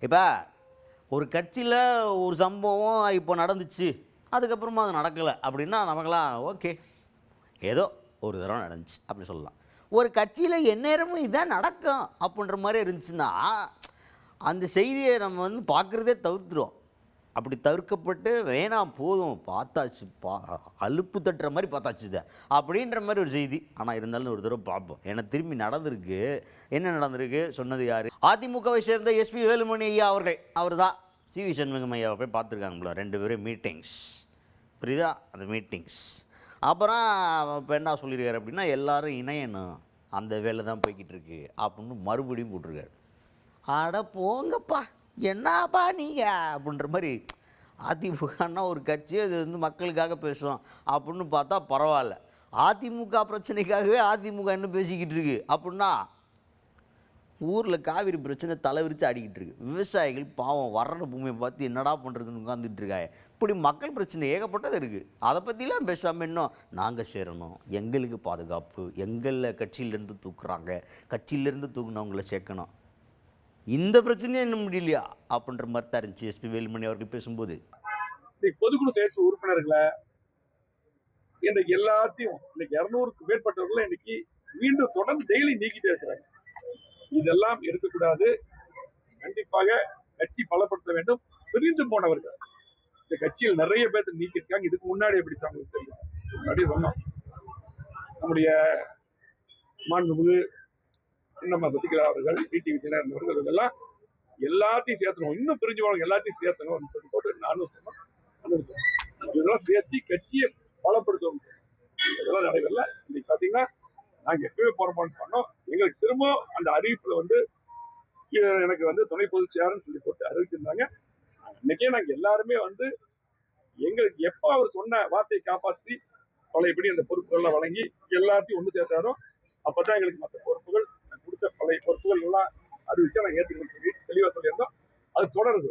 இப்போ ஒரு கட்சியில் ஒரு சம்பவம் இப்போ நடந்துச்சு, அதுக்கப்புறமா அது நடக்கலை அப்படின்னா நமக்கெல்லாம் ஓகே, ஏதோ ஒரு தடவை நடந்துச்சு அப்படி சொல்லலாம். ஒரு கட்சியில் எந்நேரமும் இதான் நடக்கும் அப்படின்ற மாதிரி இருந்துச்சுன்னா அந்த செய்தியை நம்ம வந்து பார்க்குறதே தவிர்த்துருவோம். அப்படி தவிர்க்கப்பட்டு வேணாம் போதும் பார்த்தாச்சு, அலுப்பு தட்டுற மாதிரி பார்த்தாச்சு இதை அப்படின்ற மாதிரி ஒரு செய்தி. ஆனால் இருந்தாலும் ஒரு தடவை பார்ப்போம். ஏன்னா திரும்பி நடந்திருக்கு. என்ன நடந்திருக்கு சொன்னது யார்? அதிமுகவை சேர்ந்த எஸ்பி வேலுமணி ஐயா அவர்கள். அவர் தான் சிவி சண்முகம் ஐயாவை போய் பார்த்துருக்காங்களோ 2 பேரும் மீட்டிங்ஸ். புரியுதா? அந்த மீட்டிங்ஸ் அப்புறம் இப்போ என்ன சொல்லியிருக்காரு அப்படின்னா, எல்லாரும் இணையணும், அந்த வேலை தான் போய்கிட்டு இருக்கு அப்படின்னு மறுபடியும் போட்டிருக்காரு. அட போங்கப்பா, என்னப்பா நீங்கள் அப்படின்ற மாதிரி. அதிமுகன்னா ஒரு கட்சி, அது வந்து மக்களுக்காக பேசுவோம் அப்படின்னு பார்த்தா பரவாயில்ல. அதிமுக பிரச்சனைக்காகவே அதிமுக என்ன பேசிக்கிட்டு இருக்கு அப்படின்னா, ஊரில் காவிரி பிரச்சனை தலைவிரித்து ஆடிக்கிட்டு இருக்கு. விவசாயிகள் பாவம் வறண்ட பூமியை பார்த்து என்னடா பண்ணுறதுன்னு உட்காந்துட்டு இருக்காங்க. இப்படி மக்கள் பிரச்சனை ஏகப்பட்டது இருக்குது. அதை பற்றிலாம் பேசாமல் இன்னும் நாங்கள் சேரணும், எங்களுக்கு பாதுகாப்பு, எங்களை கட்சியிலேருந்து தூக்குறாங்க, கட்சியிலேருந்து தூக்குனவங்களை சேர்க்கணும், இந்த பிரச்சனையே என்ன முடியலையா அப்படின்ற மாதிரி தான் இருந்துச்சு எஸ்பி வேலுமணி அவர்கள் பேசும்போது. பொதுக்குழு செயற்குழு உறுப்பினர்களை இன்னைக்கு எல்லாத்தையும் இன்னைக்கு 200க்கு மேற்பட்டவர்களை இன்னைக்கு மீண்டும் தொடர்ந்து டெய்லி நீக்கிட்டே இருக்கிறாங்க. இதெல்லாம் இருக்கக்கூடாது. கண்டிப்பாக கட்சி பலப்படுத்த வேண்டும். பிரிந்து போனவர்கள் இந்த கட்சியில் நிறைய பேர் நீக்கிருக்காங்க. இதுக்கு முன்னாடி எப்படி அவங்களுக்கு தெரியும். முன்னாடி சொன்னோம், நம்முடைய மாண்புமிகு சின்னம்மா சசிகலா அவர்கள், டிடிவி தினகரன் அவர்கள் இதெல்லாம் எல்லாத்தையும் சேர்த்தணும். இன்னும் பிரிஞ்சு போனவங்க எல்லாத்தையும் சேர்த்தணும் போட்டு நானும் சொன்னோம். இதெல்லாம் சேர்த்து கட்சியை பலப்படுத்தணும். இதெல்லாம் நடைபெறல. இன்னைக்கு பாத்தீங்கன்னா நாங்க எப்பவே போராட்டம் பண்ணோம். எங்களுக்கு திரும்ப அந்த அறிவிப்புல வந்து எனக்கு வந்து துணை பொதுச் செயலாளர்னு சொல்லி போட்டு அறிவிச்சிருந்தாங்க. இன்னைக்கே நாங்க எல்லாருமே வந்து எங்களுக்கு எப்ப அவர் சொன்ன வார்த்தையை காப்பாற்றி பழையபடி அந்த பொறுப்புகள்லாம் வழங்கி எல்லாத்தையும் ஒன்று சேர்த்தாரோ அப்பதான் எங்களுக்கு மற்ற பொறுப்புகள் கொடுத்த பழைய பொறுப்புகள் எல்லாம் அறிவிச்சா நாங்கள் ஏற்றுக்கணும் சொல்லி தெளிவாக சொல்லியிருந்தோம். அது தொடருது.